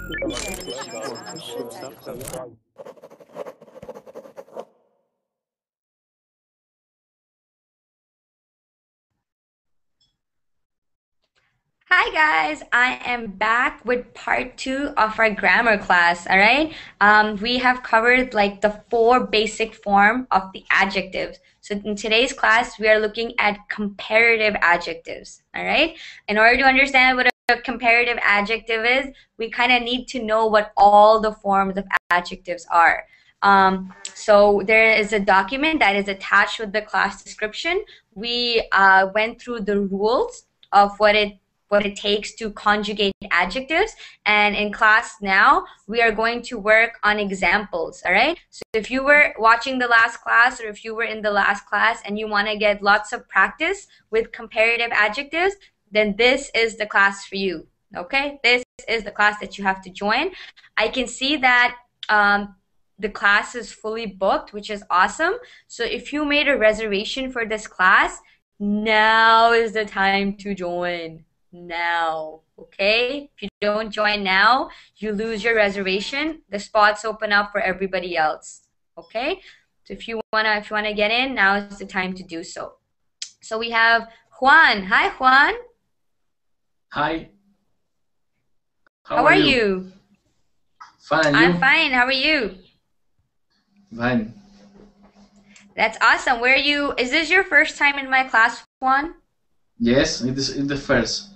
Hi guys, I am back with part 2 of our grammar class, all right? We have covered like the 4 basic form of the adjectives. So in today's class, we are looking at comparative adjectives, all right? In order to understand what a comparative adjective is, we kind of need to know what all the forms of adjectives are. So there is a document that is attached with the class description. We went through the rules of what it takes to conjugate adjectives, and in class now we are going to work on examples. All right, so if you were watching the last class, or if you were in the last class and you want to get lots of practice with comparative adjectives, then this is the class for you. Okay, this is the class that you have to join. I can see that the class is fully booked, which is awesome. So if you made a reservation for this class, now is the time to join. Now, okay? If you don't join now, you lose your reservation. The spots open up for everybody else, okay? So if you wanna get in, now is the time to do so. So we have Juan. Hi, Juan. Hi. How are you? Fine. I'm fine. How are you? Fine. That's awesome. Where are you? Is this your first time in my class, Juan? Yes, it is the first.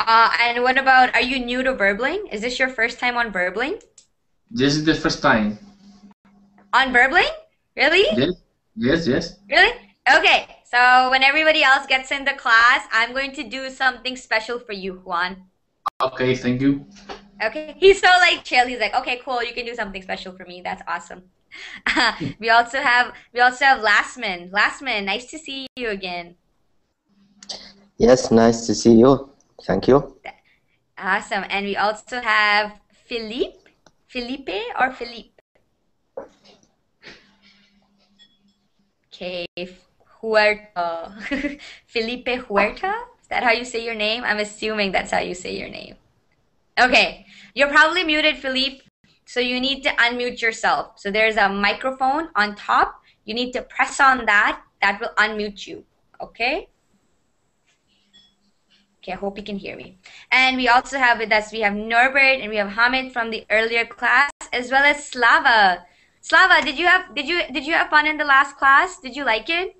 And what about, are you new to Verbling? Is this your first time on Verbling? This is the first time. On Verbling? Really? Yes. Really? Okay, so when everybody else gets in the class, I'm going to do something special for you, Juan. Okay, thank you. Okay, he's so like chill. He's like, okay, cool, you can do something special for me. That's awesome. We also have Lastman. Lastman, nice to see you again. Yes, nice to see you. Thank you. Awesome. And we also have Felipe or Philippe? Okay, Huerta. Felipe Huerta? Is that how you say your name? I'm assuming that's how you say your name. Okay, you're probably muted, Philippe, so you need to unmute yourself. So there's a microphone on top. You need to press on that. That will unmute you, okay? Okay, I hope you can hear me. And we also have with us, we have Norbert and we have Hamid from the earlier class, as well as Slava. Slava, did you have fun in the last class? Did you like it?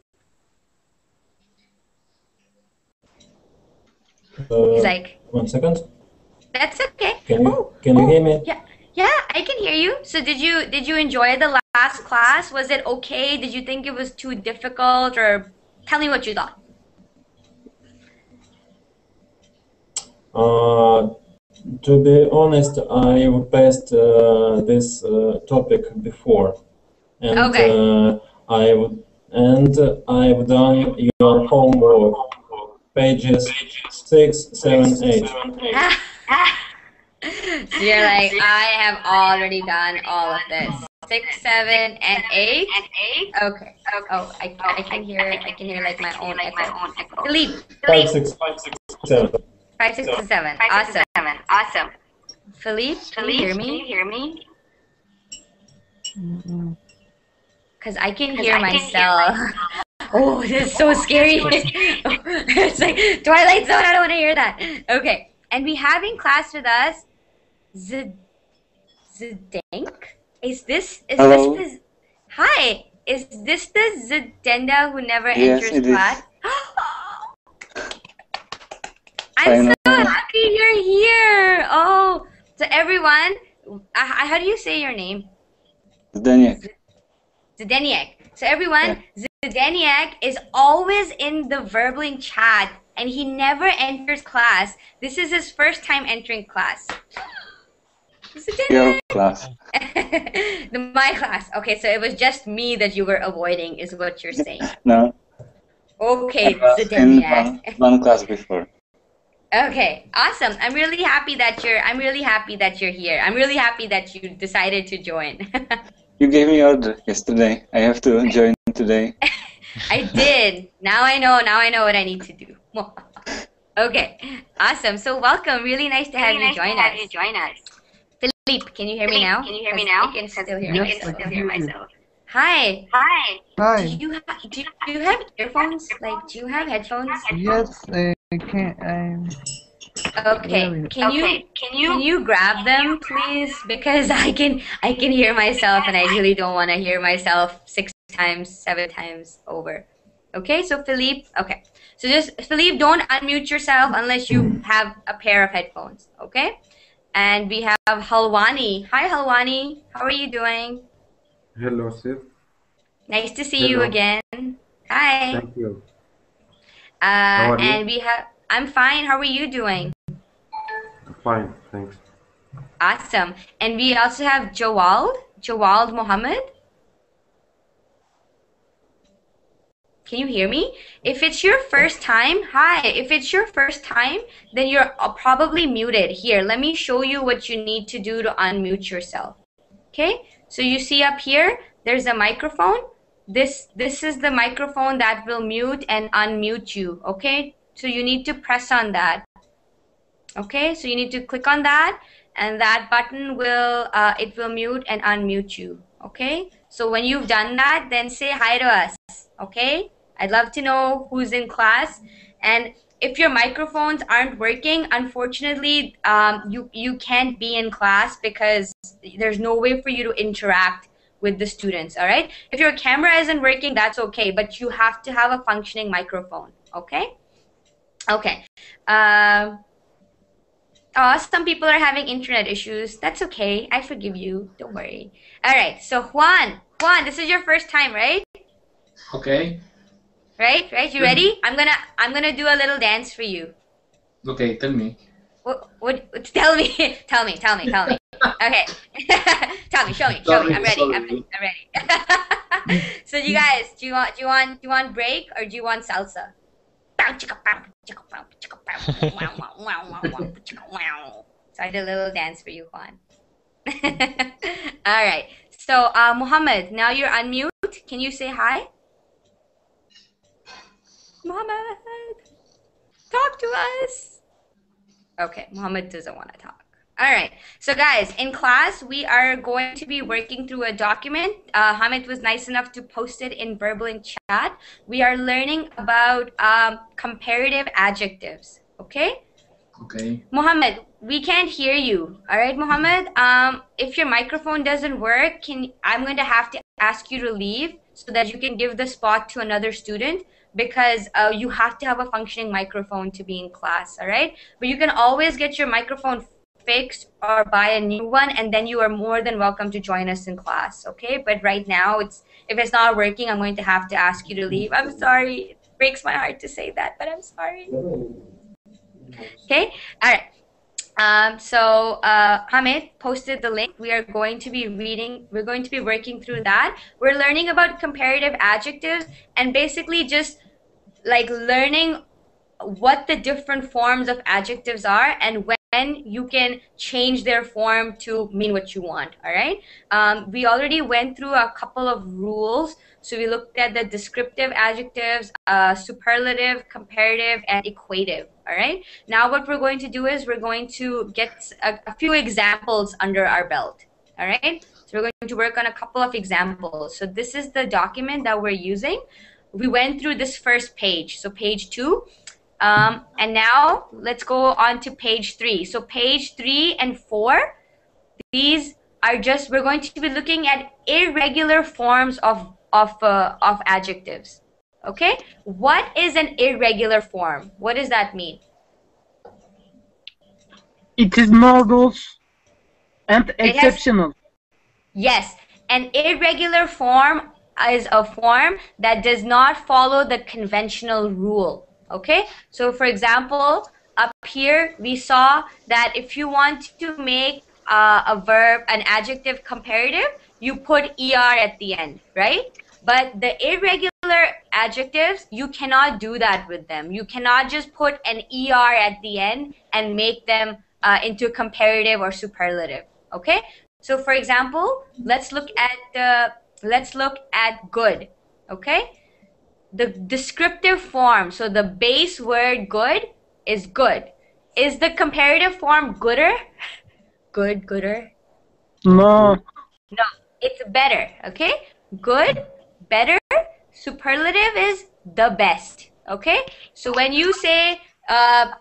He's like, 1 second. That's okay. Can you hear me? Yeah, I can hear you. So did you enjoy the last class? Was it okay? Did you think it was too difficult, or tell me what you thought? To be honest, I passed this topic before, and okay. I've done your homework, pages 6, 7, 8. So you're like, I have already done all of this. 6, 7, and 8. Okay. Oh, I can hear like my own echo. Philippe. 5, 6, 7. 5, 6, and 7. Awesome. Philippe, can you hear me? Because I can hear myself. Oh, this is so scary. It's like Twilight Zone. I don't want to hear that. Okay. And we have in class with us Zdenk. Is this the... Hi. Is this the Zdenda who never enters class? I'm so happy you're here. Oh, so everyone, how do you say your name? Zdeniak. So everyone, Zdeniak is always in the Verbling chat, and he never enters class. This is his first time entering class. Your class. My class. Okay, so it was just me that you were avoiding, is what you're saying. No. Okay, Zdeniak. In one class before. Okay, awesome. I'm really happy that you're here. I'm really happy that you decided to join. You gave me order yesterday. I have to join today. I did. Now I know what I need to do. Okay, awesome. So welcome. Really nice to have you join us. Philippe, can you hear me now? I can still hear Yes, I myself. can hear you. Hi. Do Hi. you have earphones? Like, do you have headphones? Yes, I can. Okay. Really. Can you grab them, please? Because I can hear myself, and I really don't want to hear myself 6 times, 7 times over. Okay. So Philippe. Okay. So just Philippe, don't unmute yourself unless you have a pair of headphones. Okay. And we have Halwani. Hi, Halwani. How are you doing? Hello, Sid. Nice to see you Hello. again. Hi. Thank you. How are And you? we have. I'm fine. How are you doing? Fine, thanks. Awesome. And we also have Jawald Mohammed. Can you hear me? If it's your first time, hi. If it's your first time, then you're probably muted. Here, let me show you what you need to do to unmute yourself. Okay? So you see up here, there's a microphone. This is the microphone that will mute and unmute you. Okay? So you need to press on that. Okay, so you need to click on that, and that button will it will mute and unmute you. Okay, so when you've done that, then say hi to us. Okay, I'd love to know who's in class, and if your microphones aren't working, unfortunately, you can't be in class because there's no way for you to interact with the students. All right, if your camera isn't working, that's okay, but you have to have a functioning microphone. Okay. Okay. Some people are having internet issues. That's okay. I forgive you. Don't worry. All right. So Juan, this is your first time, right? Okay. Right? You ready? I'm gonna do a little dance for you. Okay, tell me. What? Tell me. Tell me. Okay. Tell me. Show me. Sorry, I'm ready. sorry. I'm ready. So you guys, do you want break or do you want salsa? So I did a little dance for you, Juan. All right. So, Muhammad, now you're unmute. Can you say hi? Muhammad, talk to us. Okay, Muhammad doesn't want to talk. All right. So, guys, in class, we are going to be working through a document. Hamid was nice enough to post it in verbal in chat. We are learning about comparative adjectives. Okay? Okay. Mohammed, we can't hear you. All right, Mohammed. If your microphone doesn't work, I'm going to have to ask you to leave so that you can give the spot to another student because you have to have a functioning microphone to be in class. All right, but you can always get your microphone fixed or buy a new one, and then you are more than welcome to join us in class. Okay, but right now if it's not working, I'm going to have to ask you to leave. I'm sorry. It breaks my heart to say that, but I'm sorry. Okay, all right. Hamid posted the link. We are going to be reading, we're going to be working through that. We're learning about comparative adjectives and basically just like learning what the different forms of adjectives are and when you can change their form to mean what you want. All right. We already went through a couple of rules. So we looked at the descriptive adjectives, superlative, comparative, and equative. All right. Now what we're going to do is we're going to get a few examples under our belt. All right. So we're going to work on a couple of examples. So this is the document that we're using. We went through this first page. So page 2. And now let's go on to page 3. So page 3 and 4, these are just, we're going to be looking at irregular forms of adjectives. Okay? What is an irregular form? What does that mean? It is models and exceptional. Yes, an irregular form is a form that does not follow the conventional rule. Okay, so for example, up here we saw that if you want to make a verb, an adjective comparative, you put er at the end, right? But the irregular adjectives, you cannot do that with them. You cannot just put an er at the end and make them into comparative or superlative. Okay, so for example, let's look at good. Okay, the descriptive form, so the base word good is good. Is the comparative form gooder? Good, gooder. No. No, it's better, okay? Good, better, superlative is the best, okay? So when you say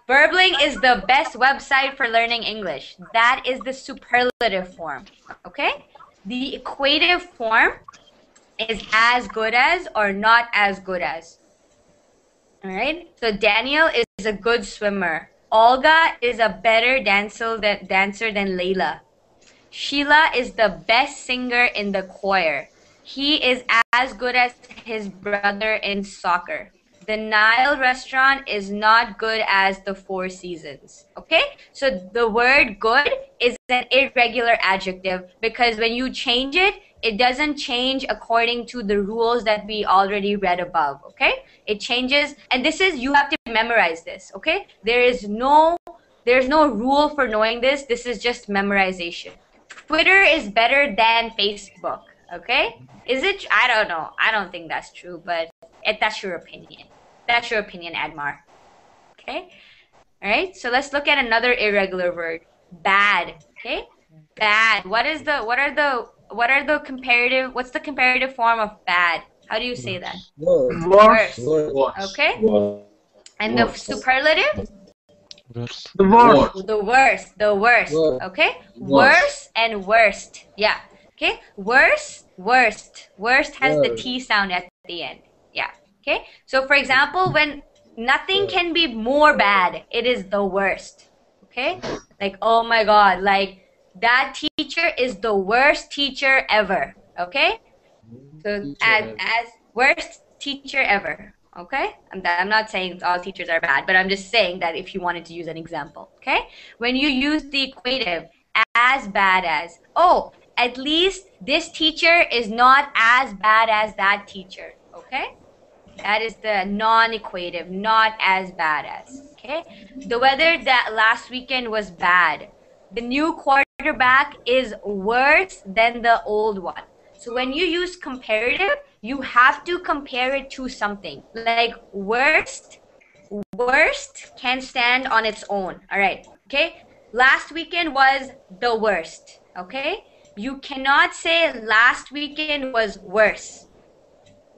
Burbling is the best website for learning English, that is the superlative form, okay? The equative form is as good as or not as good as. All right. So Daniel is a good swimmer. Olga is a better dancer than Layla. Sheila is the best singer in the choir. He is as good as his brother in soccer. The Nile restaurant is not good as the Four Seasons. Okay? So the word good is an irregular adjective because when you change it, it doesn't change according to the rules that we already read above. Okay? It changes, and this is, you have to memorize this. Okay? There's no rule for knowing this. This is just memorization. Twitter is better than Facebook, okay? Is it? I don't know. I don't think that's true, but that's your opinion. That's your opinion, Admar. Okay? All right. So let's look at another irregular word. Bad. Okay? Bad. What's the comparative form of bad? How do you say that? Worse. Okay? Worse. And the superlative? The worst. The worst. Okay? Worse and worst. Yeah. Okay? Worst has the T sound at the end. Yeah. Okay? So for example, when nothing can be more bad, it is the worst. Okay? Like, oh my God, like that teacher is the worst teacher ever. Okay? So as worst teacher ever. Okay? I'm not saying all teachers are bad, but I'm just saying that if you wanted to use an example. Okay? When you use the equative, as bad as, oh, at least this teacher is not as bad as that teacher. Okay? That is the non-equative, not as bad as. Okay? The weather that last weekend was bad. The new quarterback is worse than the old one. So when you use comparative, you have to compare it to something. Like worst can stand on its own. All right. Okay? Last weekend was the worst. Okay? You cannot say last weekend was worse.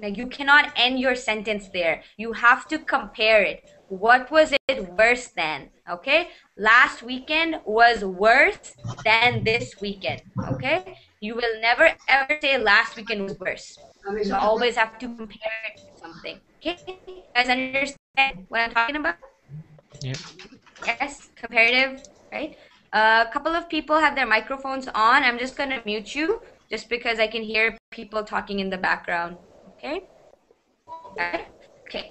Like you cannot end your sentence there. You have to compare it. What was it worse than? Okay? Last weekend was worse than this weekend. Okay? You will never ever say last weekend was worse. You always have to compare it to something. Okay? You guys understand what I'm talking about? Yeah. Yes, comparative, right? A couple of people have their microphones on. I'm just going to mute you just because I can hear people talking in the background. Okay? Alright? Okay.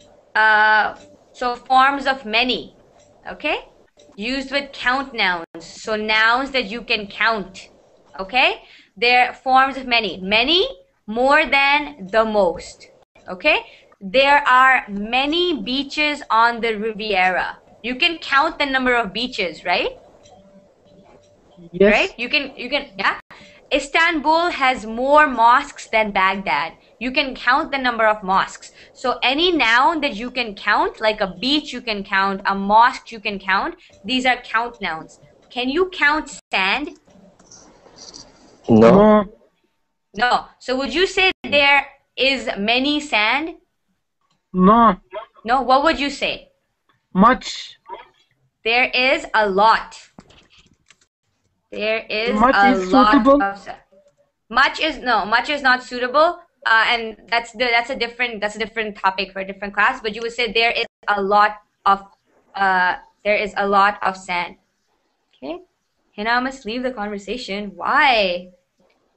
So forms of many. Okay? Used with count nouns. So nouns that you can count. Okay? They're forms of many. Many, more than, the most. Okay? There are many beaches on the Riviera. You can count the number of beaches, right? Yes. Right? You can, yeah? Istanbul has more mosques than Baghdad. You can count the number of mosques. So any noun that you can count, like a beach you can count, a mosque you can count, these are count nouns. Can you count sand? No. No. So would you say there is many sand? No. No. What would you say? Much. There is a lot. There is Much a is lot suitable. of sand. Much is not suitable, and that's a different topic for a different class. But you would say there is a lot of sand. Okay, Hina, I must leave the conversation. Why?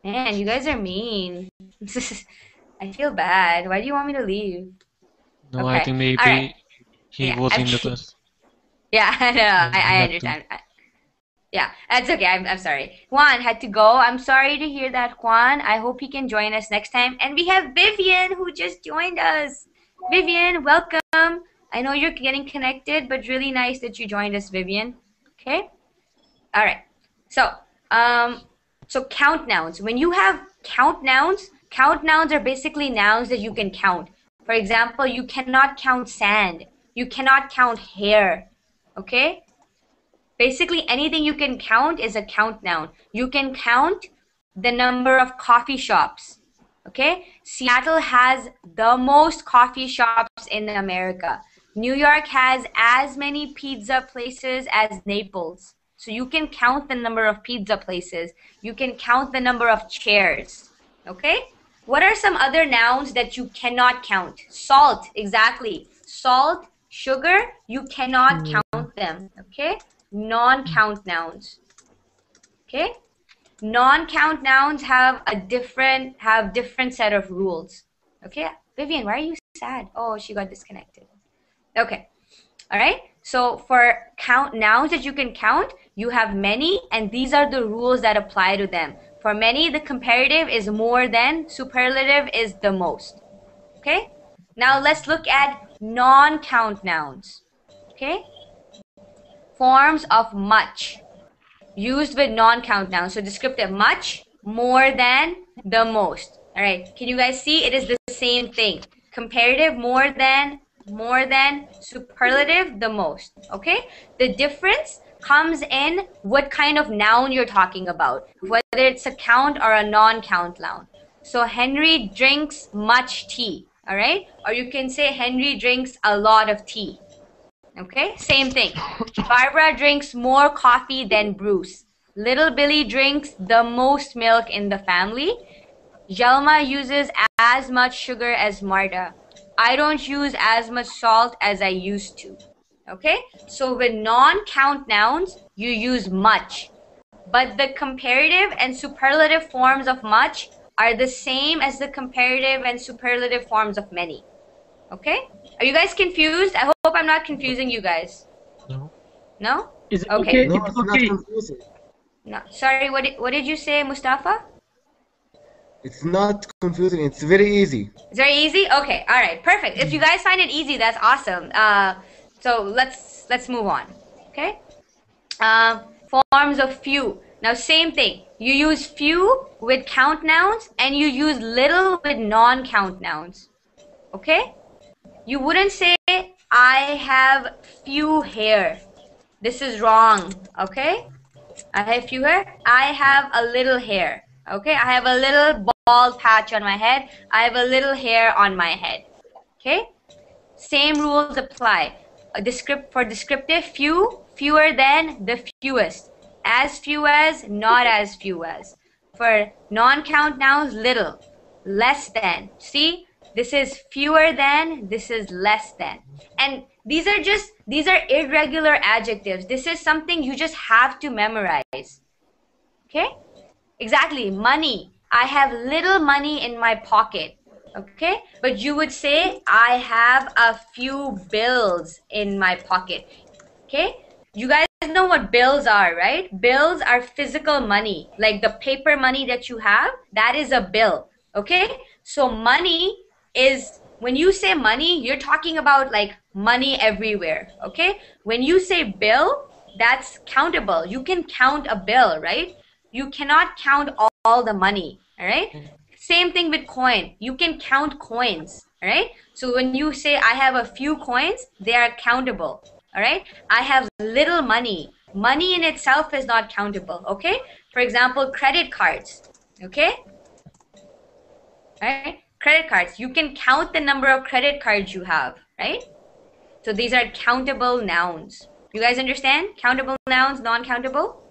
Man, you guys are mean. I feel bad. Why do you want me to leave? No, Okay. I think maybe All right. he Yeah, was in the okay. class. Yeah, I know. And I had to- understand. Yeah, that's okay. I'm sorry. Juan had to go. I'm sorry to hear that, Juan. I hope he can join us next time. And we have Vivian who just joined us. Vivian, welcome. I know you're getting connected, but really nice that you joined us, Vivian. Okay? All right. So count nouns. When you have count nouns are basically nouns that you can count. For example, you cannot count sand. You cannot count hair. Okay? Basically, anything you can count is a count noun. You can count the number of coffee shops. Okay, Seattle has the most coffee shops in America. New York has as many pizza places as Naples. So you can count the number of pizza places. You can count the number of chairs. Okay? What are some other nouns that you cannot count? Salt, exactly. Salt, sugar, you cannot count them. Okay? Non-count nouns. Okay? Non-count nouns have a different set of rules. Okay? Vivian, why are you sad? Oh, she got disconnected. Okay. All right. So for count nouns that you can count, you have many, and these are the rules that apply to them. For many, the comparative is more than, superlative is the most. Okay? Now let's look at non-count nouns. Okay? Forms of much used with non-count nouns. So descriptive, much, more than, the most. All right. Can you guys see? It is the same thing. Comparative, more than, superlative, the most. Okay? The difference comes in what kind of noun you're talking about, whether it's a count or a non-count noun. So Henry drinks much tea. All right? Or you can say Henry drinks a lot of tea. Okay? Same thing. Barbara drinks more coffee than Bruce. Little Billy drinks the most milk in the family. Jelma uses as much sugar as Marta. I don't use as much salt as I used to. Okay? So with non-count nouns, you use much. But the comparative and superlative forms of much are the same as the comparative and superlative forms of many. Okay? Are you guys confused? I hope I'm not confusing you guys. No. No? Is it Okay. okay? No, It's it's not okay. confusing. No. Sorry, what did you say, Mustafa? It's not confusing. It's very easy. It's very easy? Okay, all right, perfect. If you guys find it easy, that's awesome. So let's move on. Okay? Forms of few. Now same thing. You use few with count nouns and you use little with non-count nouns. Okay? You wouldn't say I have few hair. This is wrong. Okay? I have few hair. I have a little hair. Okay? I have a little bald patch on my head. I have a little hair on my head. Okay? Same rules apply. For descriptive, few, fewer than, the fewest. As few as, not as few as. For non-count nouns, little, less than. See? This is fewer than, this is less than. And these are irregular adjectives. This is something you just have to memorize. Okay? Exactly. Money. I have little money in my pocket. Okay? But you would say, I have a few bills in my pocket. Okay? You guys know what bills are, right? Bills are physical money. Like the paper money that you have, that is a bill. Okay? So money is, when you say money, you're talking about like money everywhere. Okay? When you say bill, that's countable. You can count a bill, right? You cannot count all the money, all right? Same thing with coin. You can count coins, all right? So when you say I have a few coins, they are countable, all right? I have little money. Money in itself is not countable, okay? For example, credit cards, okay? All right? Credit cards. You can count the number of credit cards you have, right? So these are countable nouns. You guys understand? Countable nouns, non-countable?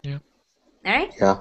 Yeah. All right? Yeah.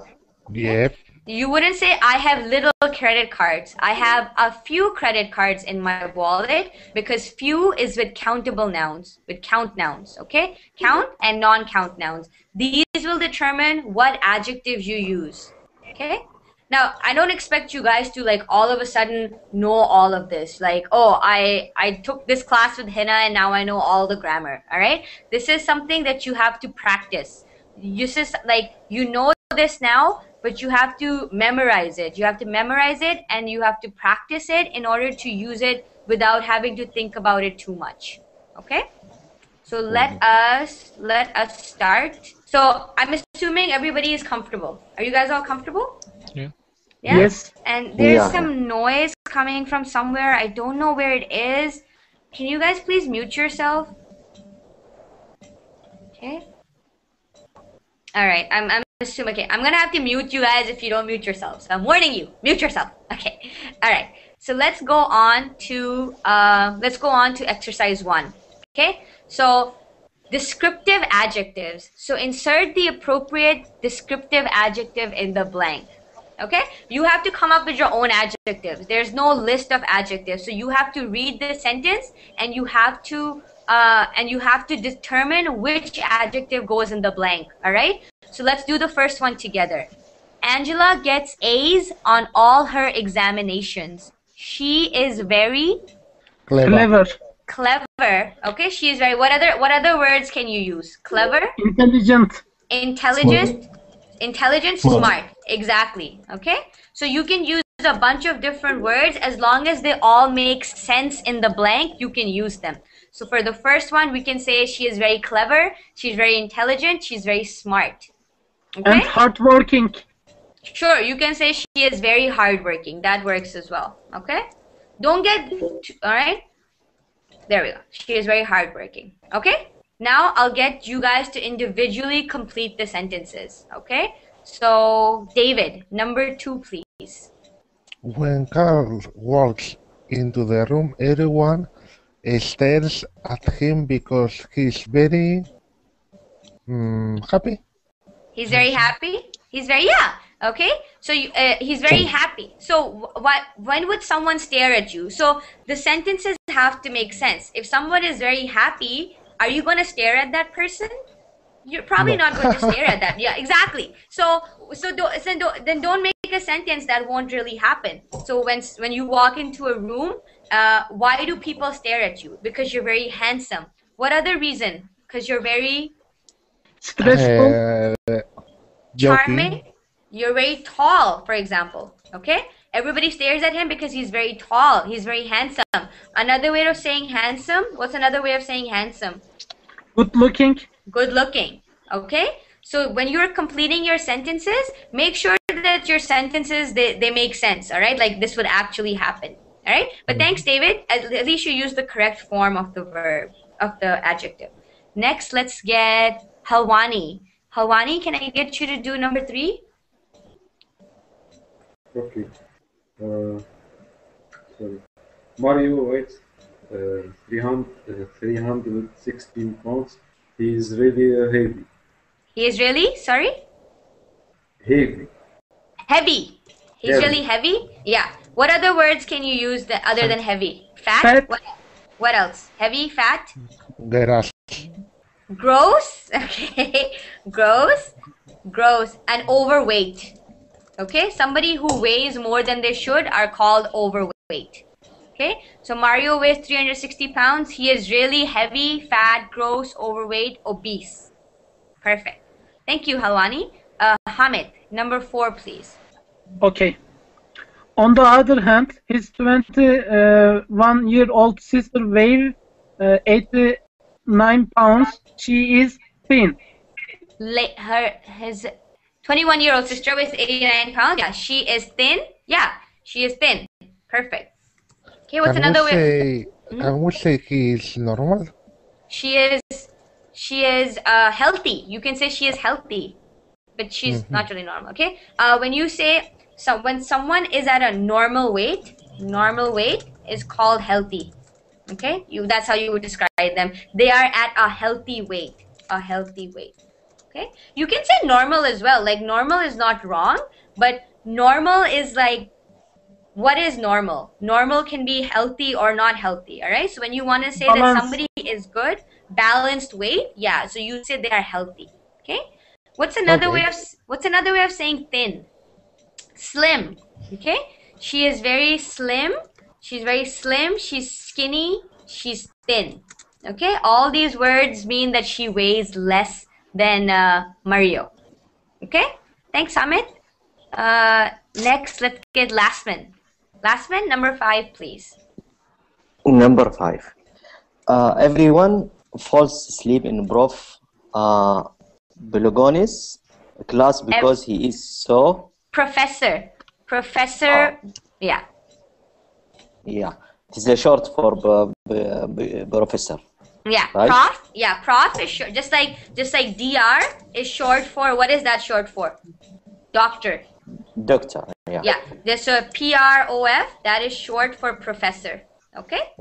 Yep. You wouldn't say I have little credit cards. I have a few credit cards in my wallet, because few is with countable nouns, with count nouns, okay? Count and non-count nouns. These will determine what adjectives you use, okay? Now, I don't expect you guys to like all of a sudden know all of this. Like, oh, I took this class with Hina and now I know all the grammar, all right? This is something that you have to practice. You just like, you know this now, but you have to memorize it. You have to memorize it and you have to practice it in order to use it without having to think about it too much. Okay? So let us start. So I'm assuming everybody is comfortable. Are you guys all comfortable? Yeah. Yeah? Yes. And there's Yeah. some noise coming from somewhere. I don't know where it is. Can you guys please mute yourself? Okay. All right. I'm assume, okay, I'm gonna have to mute you guys if you don't mute yourselves. So I'm warning you, mute yourself. Okay, all right. So let's go on to exercise 1. Okay, so descriptive adjectives. So insert the appropriate descriptive adjective in the blank. Okay, you have to come up with your own adjectives. There's no list of adjectives, so you have to read the sentence and you have to determine which adjective goes in the blank. All right, so let's do the first one together. Angela gets A's on all her examinations. She is very Clever. clever. Okay, she is very. What other words can you use? Clever, Intelligent. intelligent, smart. Exactly. Okay, so you can use a bunch of different words as long as they all make sense in the blank. You can use them. So for the first one, we can say she is very clever, she's very intelligent, she's very smart. Okay? And hardworking. Sure, you can say she is very hardworking. That works as well. Okay? Don't get all right. There we go. She is very hardworking. Okay? Now I'll get you guys to individually complete the sentences. Okay? So David, number 2, please. When Carl walks into the room, everyone stares at him because he's very happy. He's very happy. He's very okay. So he's very happy. So when would someone stare at you? So the sentences have to make sense. If someone is very happy, are you going to stare at that person? You're probably not going to stare at them. Yeah, exactly. So then don't make a sentence that won't really happen. So when you walk into a room, why do people stare at you? Because you're very handsome. What other reason? Because you're very stressful, charming. You're very tall, for example. Okay, everybody stares at him because he's very tall. He's very handsome. Another way of saying handsome. What's another way of saying handsome? good looking. Good looking. Okay, so when you're completing your sentences, make sure that your sentences they make sense. All right, like this would actually happen. All right, but thanks, David. At least you used the correct form of the verb, of the adjective. Next, let's get Halwani. Halwani, can I get you to do number 3? Okay. Sorry. Mario weighs 316 pounds. He is really heavy. He is really, sorry? Heavy. Heavy. He's really heavy? Yeah. What other words can you use other than heavy? Fat? What else? Heavy, fat? Gross. Gross? Okay. Gross. And overweight. Okay? Somebody who weighs more than they should are called overweight. Okay? So Mario weighs 360 pounds. He is really heavy, fat, gross, overweight, obese. Perfect. Thank you, Halwani. Hamid, number 4, please. Okay. On the other hand, his 21-year-old sister weighs 89 pounds. She is thin. His 21-year-old sister weighs 89 pounds. Yeah, she is thin. Yeah, she is thin. Perfect. Okay, what's another way? Can we say he is normal? She is healthy. You can say she is healthy, but she's not really normal. Okay. When you say when someone is at a normal weight is called healthy. Okay. That's how you would describe them. They are at a healthy weight. Okay. You can say normal as well. Like normal is not wrong, but normal is like, what is normal? Normal can be healthy or not healthy. All right. So when you want to say that somebody is good, balanced weight, yeah. So you say they are healthy. Okay. What's another way of saying thin? Slim. Okay. She is very slim. She's very slim. She's skinny. She's thin. Okay. All these words mean that she weighs less than Mario. Okay. Thanks, Amit. Next, let's get Lasman. Lasman, number 5, please. Number 5. Everyone falls asleep in Prof. Belogoni's class because he is so... Professor. Yeah. Yeah. It is a short for professor. Yeah, Right? prof. Yeah, prof is short. Just like dr is short for, what is that short for? Doctor. Doctor. Yeah. Yeah, there's a prof, that is short for professor. Okay.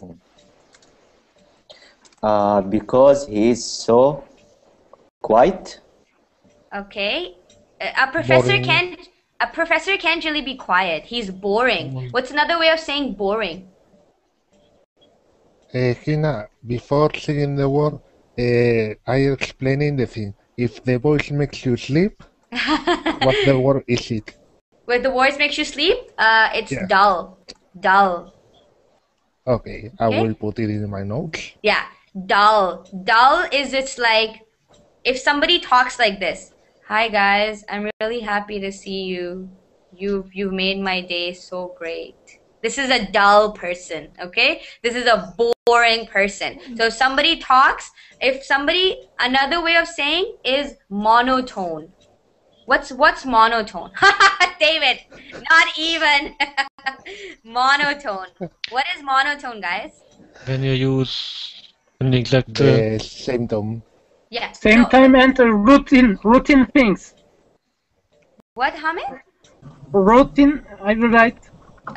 Because he's so quiet. Okay. A professor Boring. can't really be quiet. He's boring. What's another way of saying boring? Hina, before saying the word, I explaining the thing. If the voice makes you sleep, what the word is it? When the voice makes you sleep, it's Yeah. dull. Dull. Okay, I Okay. will put it in my notes. Yeah, dull. Dull is, it's like if somebody talks like this. Hi guys, I'm really happy to see you. You've made my day so great. This is a dull person, okay? This is a boring person. So if somebody talks, another way of saying is monotone. What's monotone? David, not even. Monotone. What is monotone, guys? When you use an exact The symptom. Yeah. Same time and routine things. What, Hamid? Routine, I will write.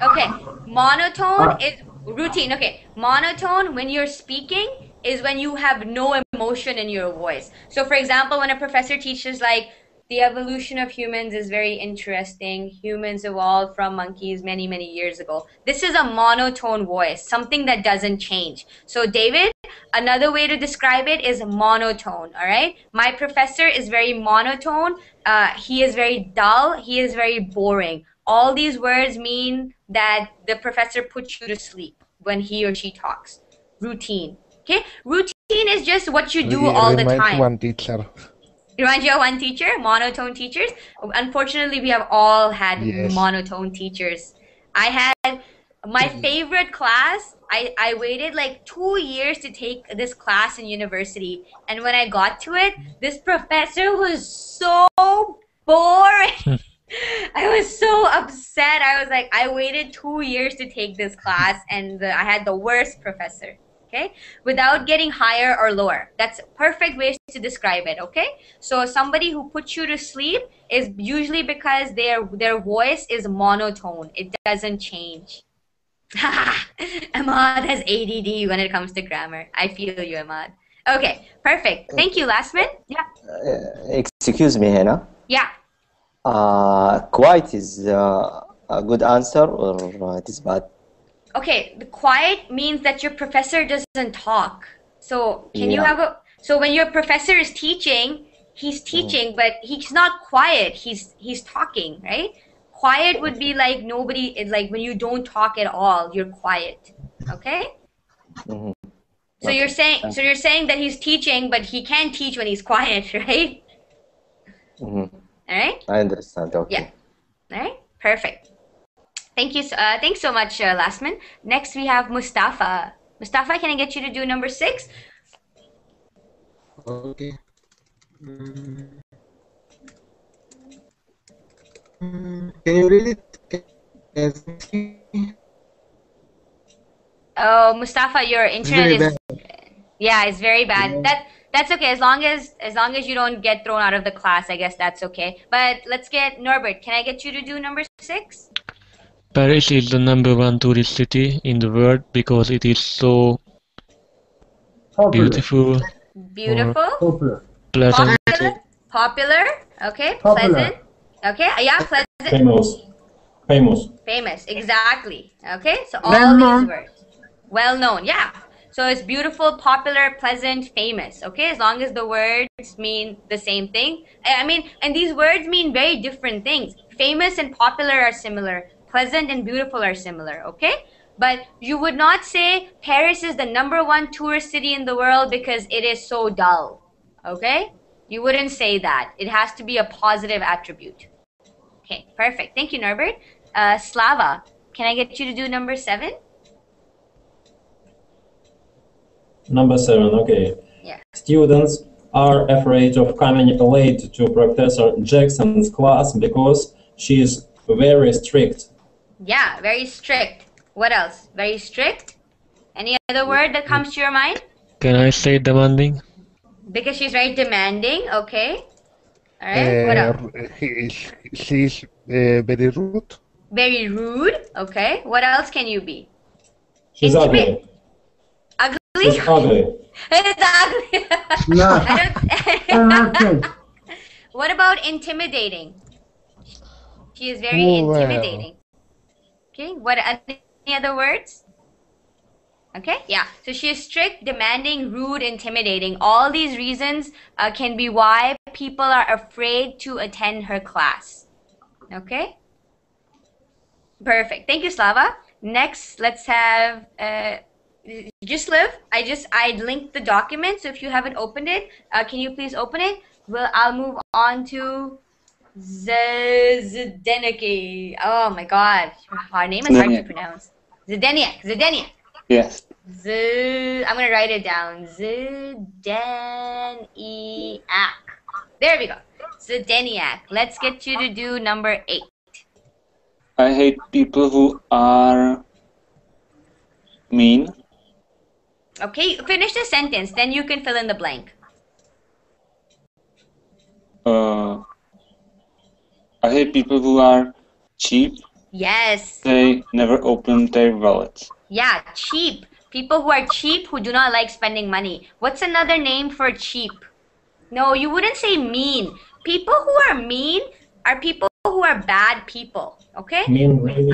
Okay, monotone is routine. Okay, monotone when you're speaking is when you have no emotion in your voice. So for example, when a professor teaches like the evolution of humans is very interesting. Humans evolved from monkeys many, many years ago. This is a monotone voice, something that doesn't change. So David, another way to describe it is monotone, all right? My professor is very monotone. He is very dull. He is very boring. All these words mean that the professor puts you to sleep when he or she talks. Routine. Okay? Routine is just what you do all the Reminds time. one teacher. Reminds you of one teacher? Monotone teachers? Unfortunately, we have all had Yes. monotone teachers. I had my favorite class. I waited like 2 years to take this class in university. And when I got to it, this professor was so boring. I was so upset. I was like, I waited 2 years to take this class, and I had the worst professor. Okay, without getting higher or lower. That's perfect ways to describe it. Okay, so somebody who puts you to sleep is usually because their voice is monotone. It doesn't change. Ahmad has ADD when it comes to grammar. I feel you, Ahmad. Okay, perfect. Thank you, Lasman. Yeah. Excuse me, Hina. Yeah. Quiet is a good answer, or it is bad? Okay, the quiet means that your professor doesn't talk. So can you have so when your professor is teaching, he's teaching, but he's not quiet. He's talking, right? Quiet would be like like when you don't talk at all, you're quiet. Okay? So you're saying that he's teaching, but he can't teach when he's quiet, right? All right? I understand. Okay. Yeah. All right? Perfect. Thank you. Thanks so much, Lasman. Next, we have Mustafa. Mustafa, can I get you to do number 6? Okay. Can you read it? Oh, Mustafa, your internet very is yeah, it's very bad. That's okay as long as you don't get thrown out of the class. I guess that's okay. But let's get Norbert. Can I get you to do number 6? Paris is the #1 tourist city in the world because it is so beautiful, Beautiful. pleasant, Popular. Okay. Popular. Pleasant. Okay. Yeah. Pleasant. Famous. Exactly. Okay. So all Well-known. these words. Well known. Yeah. So it's beautiful, popular, pleasant, famous. Okay. As long as the words mean the same thing. I mean, and these words mean very different things. Famous and popular are similar. Pleasant and beautiful are similar. Okay. But you would not say Paris is the #1 tourist city in the world because it is so dull. Okay? You wouldn't say that. It has to be a positive attribute. Okay, perfect. Thank you, Norbert. Slava, can I get you to do number 7? Number 7, okay. Yeah. Students are afraid of coming late to Professor Jackson's class because she is very strict. Yeah, very strict. What else? Very strict? Any other word that comes to your mind? Can I say demanding? Because she's very demanding. Okay. All right. What else? She's very rude. Very rude. Okay. What else can you be? She's ugly. Ugly? She's ugly. It's ugly. No. I don't... What about intimidating? She is very intimidating. Okay. What? Any other words? Okay, yeah. So she is strict, demanding, rude, intimidating. All these reasons can be why people are afraid to attend her class. Okay? Perfect. Thank you, Slava. Next, let's have just live. I linked the document, so if you haven't opened it, can you please open it? I'll move on to Zdeniki. Oh my God, her name is hard to pronounce. Zdeniak. Yes. I'm gonna write it down. Zdeniak. There we go. Zdeniak. Let's get you to do number 8. I hate people who are mean. Okay, finish the sentence, then you can fill in the blank. I hate people who are cheap. Yes. They never open their wallets. Yeah, cheap. People who are cheap, who do not like spending money. What's another name for cheap? No, you wouldn't say mean. People who are mean are people who are bad people. Okay? Mean, really?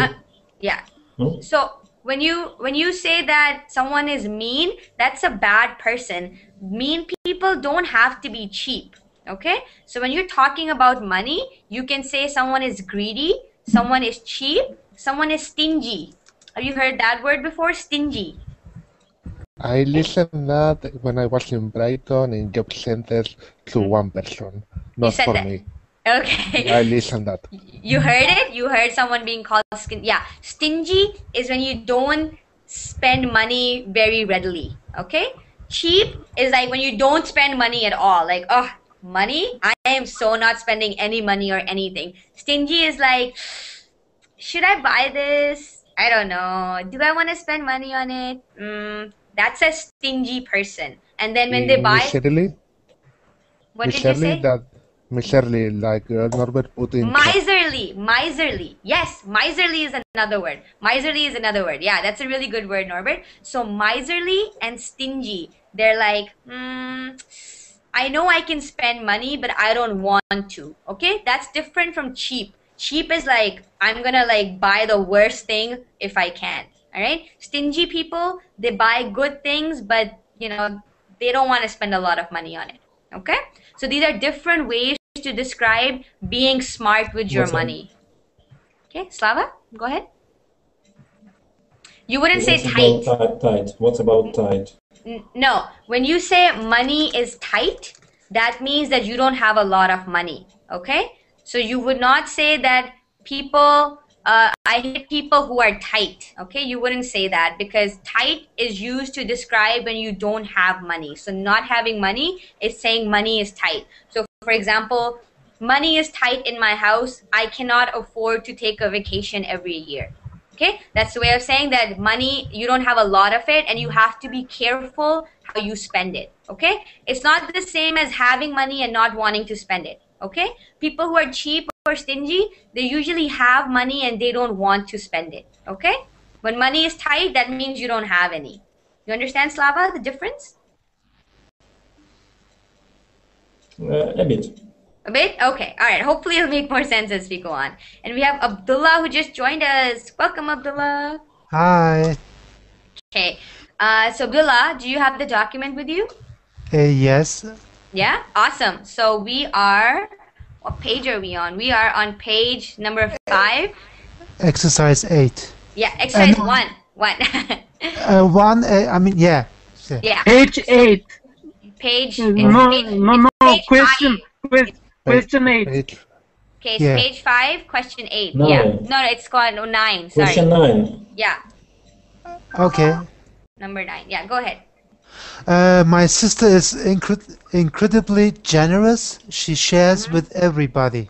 Yeah. Hmm? So when you say that someone is mean, that's a bad person. Mean people don't have to be cheap. Okay? So when you're talking about money, you can say someone is greedy, someone is cheap, someone is stingy. Have you heard that word before? Stingy. I listened that when I was in Brighton in job centers to one person, not said for that. me. Okay. I listened that. You heard it? You heard someone being called yeah. Stingy is when you don't spend money very readily. Okay? Cheap is like when you don't spend money at all. Like, oh, money? I am so not spending any money or anything. Stingy is like, should I buy this? I don't know. Do I want to spend money on it? That's a stingy person. And then when they buy... Miserly? What did you say? Miserly, like Norbert put in... Miserly. Yes, miserly is another word. Miserly is another word. Yeah, that's a really good word, Norbert. So miserly and stingy. They're like, I know I can spend money, but I don't want to. Okay? That's different from cheap. Cheap is like, I'm gonna like buy the worst thing if I can. All right? Stingy people, they buy good things, but you know, they don't want to spend a lot of money on it. Okay? So these are different ways to describe being smart with your money. Okay, Slava, go ahead. You wouldn't say tight. Tight. What's about tight? No, when you say money is tight, that means that you don't have a lot of money. Okay? So you would not say that people, I hate people who are tight. Okay? You wouldn't say that because tight is used to describe when you don't have money. So not having money is saying money is tight. So for example, money is tight in my house. I cannot afford to take a vacation every year. Okay? That's the way of saying that money, you don't have a lot of it and you have to be careful how you spend it. Okay? It's not the same as having money and not wanting to spend it. Okay? People who are cheap or stingy, they usually have money and they don't want to spend it. Okay? When money is tight, that means you don't have any. You understand, Slava, the difference? A bit. A bit? Okay. All right. Hopefully it'll make more sense as we go on. And we have Abdullah who just joined us. Welcome, Abdullah. Hi. Okay. So Abdullah, do you have the document with you? Yes. Yeah? Awesome. So we are, what page are we on? We are on page number 5. Exercise 8. Yeah, exercise 1. 1. 1, I mean, yeah. Yeah. Page 8. Page. No, page question. Question 8. Okay, it's Yeah. page 5, question 8. 9. Yeah. No, it's called 9. Sorry. Question 9. Yeah. Okay. Number 9. Yeah, go ahead. My sister is incredibly generous. She shares with everybody.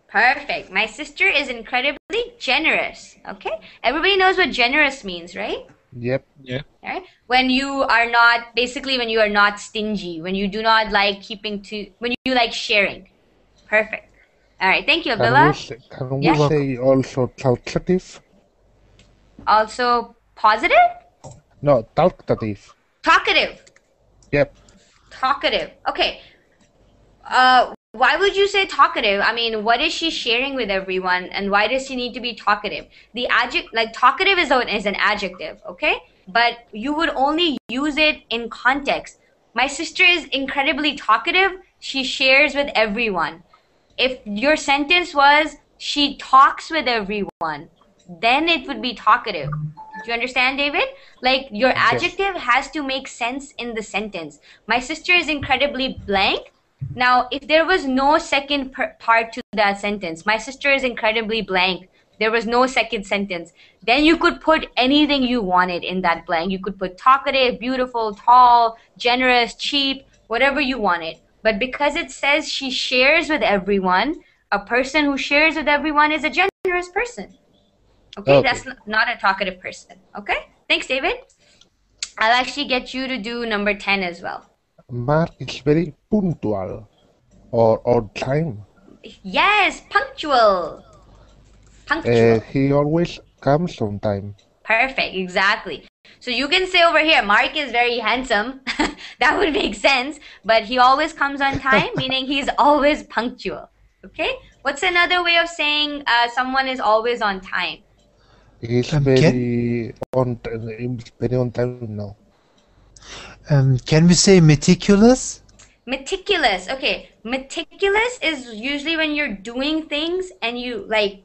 Perfect. My sister is incredibly generous. Okay? Everybody knows what generous means, right? Yep. Yeah. Right? When you are not, basically when you are not stingy, when you do not like when you like sharing. Perfect. All right, thank you, Abdullah. Can we Yeah. say also talkative? Also positive? No, talkative. Talkative. Yep. Talkative. Okay. Why would you say talkative? I mean, what is she sharing with everyone, and why does she need to be talkative? The adjective, like talkative, is an adjective, okay? But you would only use it in context. My sister is incredibly talkative. She shares with everyone. If your sentence was she talks with everyone, then it would be talkative. Do you understand, David? Like your adjective has to make sense in the sentence. My sister is incredibly blank. Now, if there was no second part to that sentence, my sister is incredibly blank, there was no second sentence, then you could put anything you wanted in that blank. You could put talkative, beautiful, tall, generous, cheap, whatever you wanted. But because it says she shares with everyone, a person who shares with everyone is a generous person. Okay, that's not a talkative person. Okay, thanks, David. I'll actually get you to do number 10 as well. Mark is very punctual or on time. Yes, punctual. Punctual. He always comes on time. Perfect, exactly. So you can say over here, Mark is very handsome. That would make sense. But he always comes on time, meaning he's always punctual. Okay? What's another way of saying someone is always on time? He's very on time now. Can we say meticulous? Meticulous. Okay. Meticulous is usually when you're doing things and you like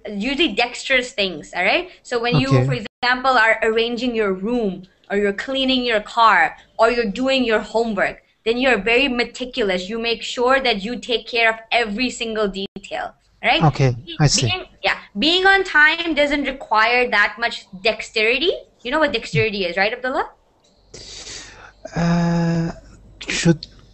usually dexterous things, all right? So when you, for example, are arranging your room, or you're cleaning your car, or you're doing your homework, then you're very meticulous. You make sure that you take care of every single detail, right? Okay, I see. Being on time doesn't require that much dexterity. You know what dexterity is, right, Abdullah?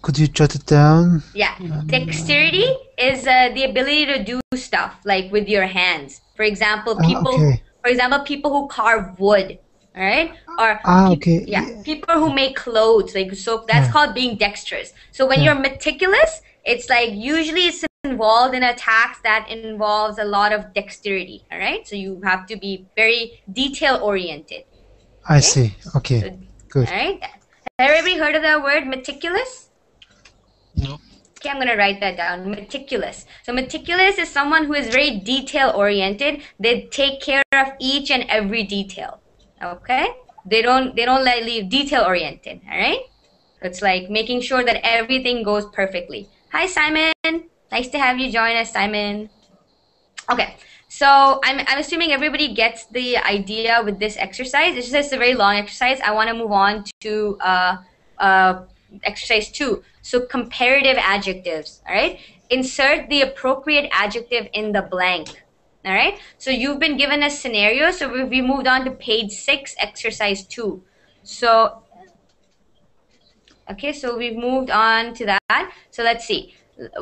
Could you jot it down? Yeah, dexterity is the ability to do stuff like with your hands. For example, people who carve wood, all right? Or people who make clothes, like, so that's called being dexterous. So when you're meticulous, it's like usually it's involved in a task that involves a lot of dexterity, all right? So you have to be very detail oriented. I see. Okay, so, good. All right. Have everybody heard of that word, meticulous? No. Okay, I'm gonna write that down. Meticulous. So meticulous is someone who is very detail oriented. They take care of each and every detail. Okay? They don't let leave detail oriented. All right? So it's like making sure that everything goes perfectly. Hi, Simon. Nice to have you join us, Simon. Okay. So I'm assuming everybody gets the idea with this exercise. It's just a very long exercise. I want to move on to exercise 2. So comparative adjectives, all right? Insert the appropriate adjective in the blank, all right? So you've been given a scenario. So we moved on to page 6, exercise 2. So, okay, so we've moved on to that. So let's see.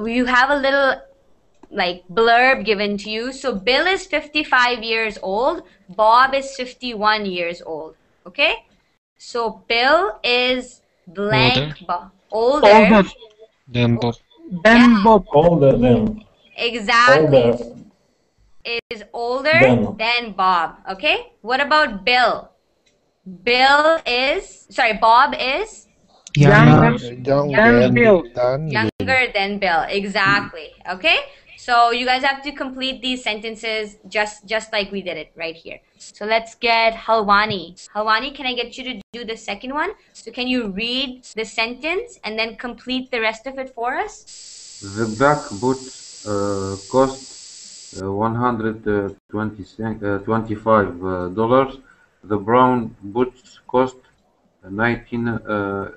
You have a little like blurb given to you. So Bill is 55 years old. Bob is 51 years old. Okay? So Bill is blank older than Bob. Bob. Older than. Exactly. Is older than Bob. Okay? What about Bill? Bob is Younger than Bill. Exactly. Okay? So you guys have to complete these sentences just like we did it right here. So let's get Halwani. Halwani, can I get you to do the second one? So can you read the sentence and then complete the rest of it for us? The black boots cost $125. The brown boots cost $9.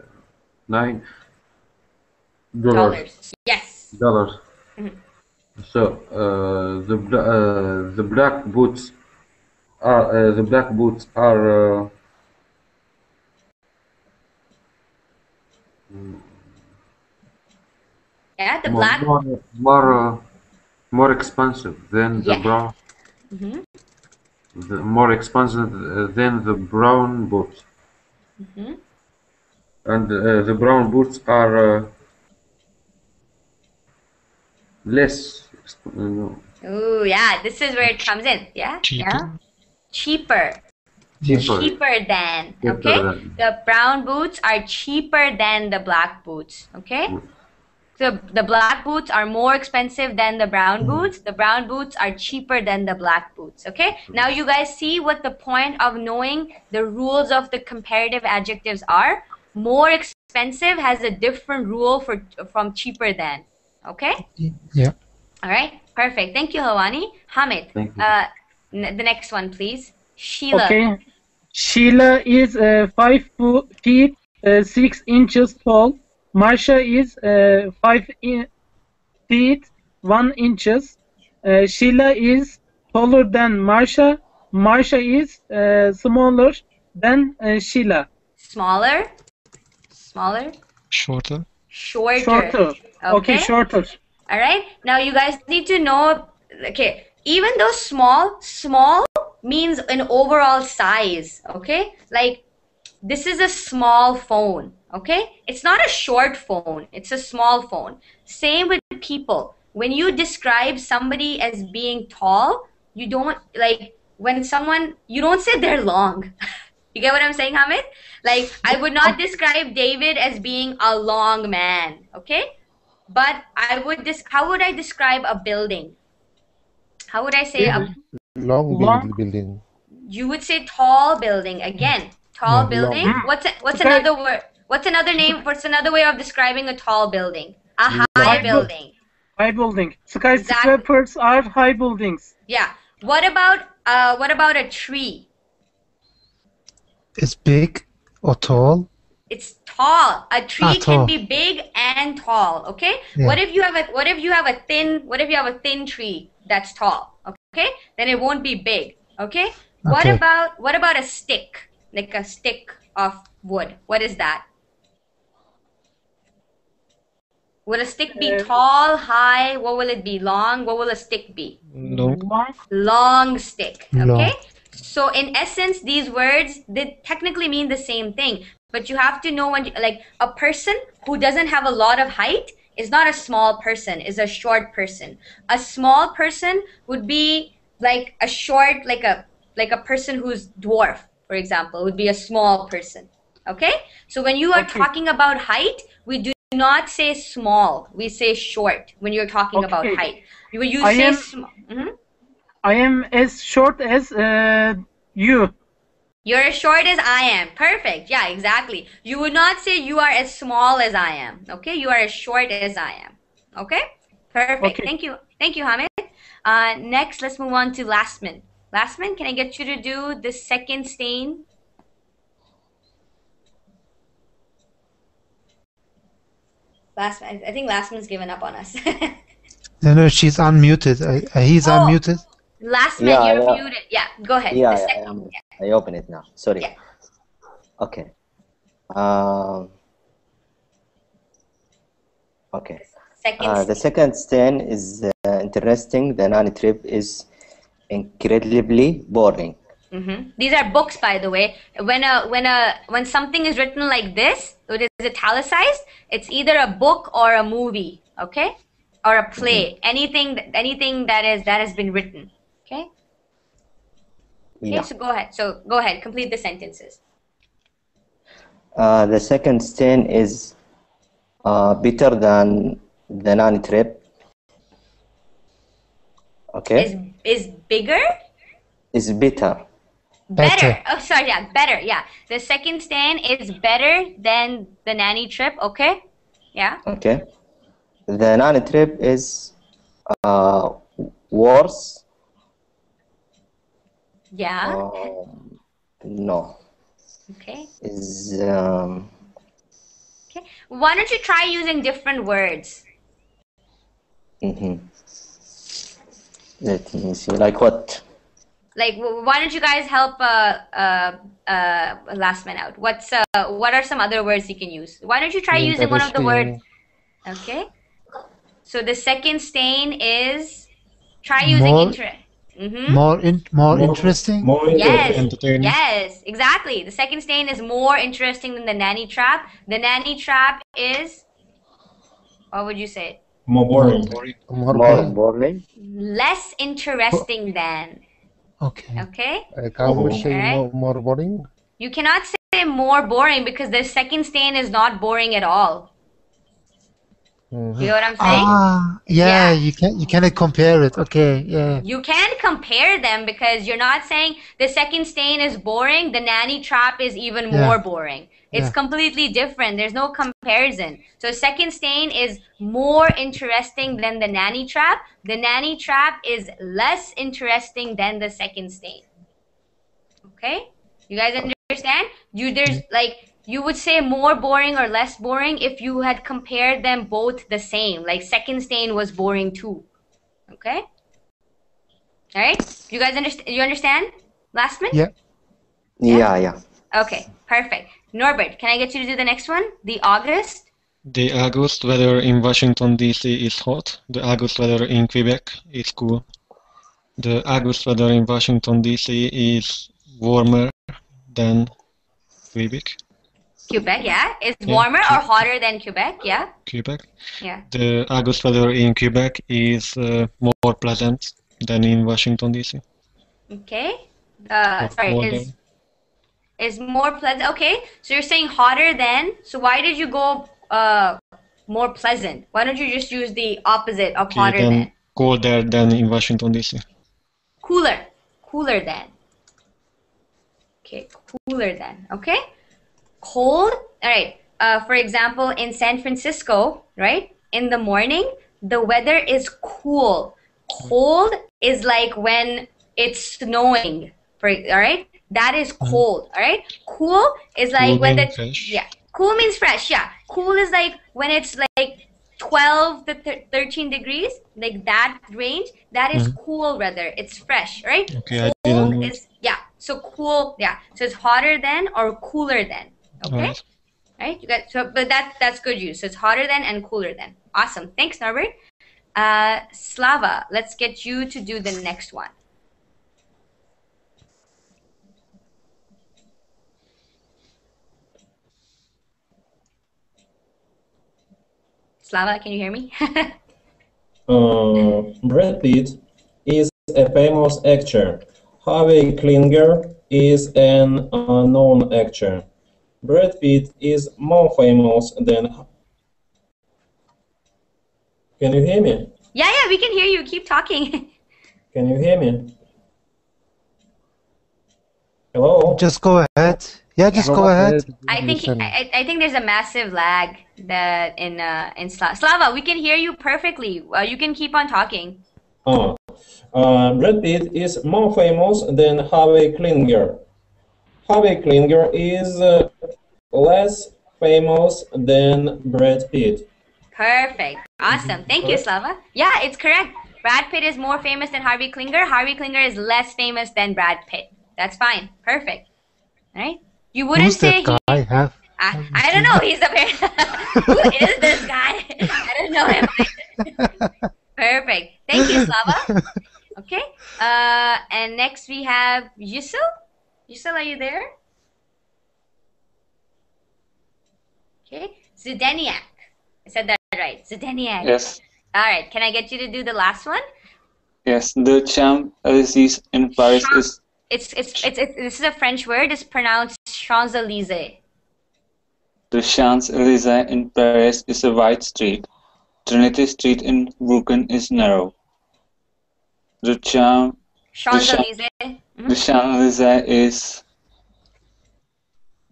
Yes. Mm-hmm. So the black boots are the black more expensive than the brown. Mm-hmm. more expensive than the brown boots. Mm-hmm. And the brown boots are less. Ooh, yeah, this is where it comes in. Yeah, yeah. Cheaper. Cheaper than. Okay. The brown boots are cheaper than the black boots. Okay. So the black boots are more expensive than the brown boots. The brown boots are cheaper than the black boots. Okay. Now you guys see what the point of knowing the rules of the comparative adjectives are. More expensive has a different rule from cheaper than. Okay. Yeah. All right. Perfect. Thank you, Hawani. Hamid. Thank you. The next one, please. Sheila. Okay. Sheila is 5 feet 6 inches tall. Marsha is 5 feet 1 inches. Sheila is taller than Marsha. Marsha is smaller than Sheila. Smaller. Smaller. Shorter. Shorter. Shorter. Okay, shorter. All right. Now you guys need to know. Okay. Even though small means an overall size. Okay. Like this is a small phone. Okay. It's not a short phone. It's a small phone. Same with people. When you describe somebody as being tall, you don't you don't say they're long. You get what I'm saying, Hamid? Like, I would not describe David as being a long man, okay? But how would I describe a building? How would I say long building? You would say tall building. Again, tall building. Long. What's another word? What's another name? What's another way of describing a tall building? A high building. High building. Skyscrapers are high buildings. Yeah. What about a tree? It's big or tall? It's tall. A tree can tall. be big and tall. Okay. Yeah. What if you have a thin tree that's tall? Okay. Then it won't be big. Okay. Okay. What about a stick? Like a stick of wood. What is that? Would a stick be tall, high? What will it be? Long? What will a stick be? Long stick. Okay. Long. So in essence, these words, they technically mean the same thing. But you have to know like a person who doesn't have a lot of height is not a small person, is a short person. A small person would be like a short, like a person who's dwarf, for example, would be a small person. Okay? So when you are talking about height, we do not say small. We say short when you're talking about height. I am as short as you. You're as short as I am. Perfect. Yeah, exactly. You would not say you are as small as I am. Okay? You are as short as I am. Okay? Perfect. Okay. Thank you, Hamid. Next, let's move on to Lastman. Lastman, can I get you to do the second stain? I think Lastman's given up on us. No, she's unmuted. He's unmuted. Lastman, you're muted. Yeah, go ahead. Yeah, I open it now. Sorry. Yeah. Okay. Okay. The second stain is interesting. The non-trip is incredibly boring. Mm-hmm. These are books, by the way. When something is written like this, it is italicized. It's either a book or a movie, okay, or a play. Mm-hmm. Anything that has been written, okay. Okay, yeah. So go ahead. Complete the sentences. The second stain is better than the non-trip. Okay. Is bigger? Is better. Better. Oh, sorry. Yeah, better. Yeah. The second stain is better than the nanny trip. Okay. Yeah. Okay. The nanny trip is worse. Yeah. No. Okay. Is okay. Why don't you try using different words? Mm-hmm. Let me see. Like what? Like, why don't you guys help Lastman out? What are some other words you can use? Why don't you try using one of the words? Okay. So the second stain is try using Mm-hmm. More interesting? More Yes, entertaining. yes, exactly. The second stain is more interesting than the nanny trap. The nanny trap is, what would you say? More boring. More More boring. boring. Less interesting than. Okay. Okay? Can we Oh. say Alright. more boring? You cannot say more boring because the second stain is not boring at all. Mhm. You know what I'm saying? Yeah, Yeah. you cannot compare it. Okay, yeah. You can compare them because you're not saying the second stain is boring, the nanny trap is even Yeah. more boring. It's Yeah. completely different. There's no comparison. So second stain is more interesting than the nanny trap. The nanny trap is less interesting than the second stain. Okay? You guys understand? You would say more boring or less boring if you had compared them both the same. Like second stain was boring too. Okay? All right? You guys understand? You understand? Last one? Yeah. Yeah. Okay, perfect. Norbert, can I get you to do the next one? The August? The August weather in Washington DC is hot. The August weather in Quebec is cool. The August weather in Washington DC is warmer than Quebec. Quebec, yeah. Is Yeah, warmer or hotter than Quebec? Yeah. Quebec. Yeah. The August weather in Quebec is more pleasant than in Washington DC. Okay. More Sorry, is more pleasant. Okay, so you're saying hotter than. So why did you go more pleasant? Why don't you just use the opposite of Okay, hotter then than? colder than in Washington DC. Cooler than. Okay, cooler than. Okay, cold. All right. For example, in San Francisco, right, in the morning, the weather is cool. Cold is like when it's snowing. All right, that is cold. All right, cool is like Cool when means fresh. yeah, cool means fresh. Yeah, cool is like when it's like 12 to 13 degrees, like that range. That is cool weather. It's fresh, right? Okay, I didn't know it. Is so cool. Yeah, so it's hotter than or cooler than. Okay. Alright. Right? You got but that's good use. So it's hotter than and cooler than. Awesome. Thanks, Norbert. Slava, let's get you to do the next one. Slava, can you hear me? Brad Pitt is a famous actor. Harvey Klinger is an unknown actor. Brad Pitt is more famous than. Can you hear me? Yeah, we can hear you. Keep talking. Can you hear me? Hello? Just go ahead. Yeah, just go ahead. I think there's a massive lag that in Slava. We can hear you perfectly. You can keep on talking. Brad Pitt is more famous than Harvey Klinger. Harvey Klinger is less famous than Brad Pitt. Perfect. Awesome. Thank you, Slava. Yeah, it's correct. Brad Pitt is more famous than Harvey Klinger. Harvey Klinger is less famous than Brad Pitt. That's fine. Perfect. All right. You wouldn't Who's say that guy? I don't know. He's a Who is this guy? I don't know him. Perfect. Thank you, Slava. Okay. And next we have Yusuf. Yusuf, are you there? Okay. Zdeniak. I said that right. Zdeniak. Yes. All right. Can I get you to do the last one? Yes. The Champs-Élysées in Paris is. This is a French word. It's pronounced Champs-Élysées. The Champs-Élysées in Paris is a wide street. Trinity Street in Brooklyn is narrow. The Champs-Élysées. The Champs-Élysées is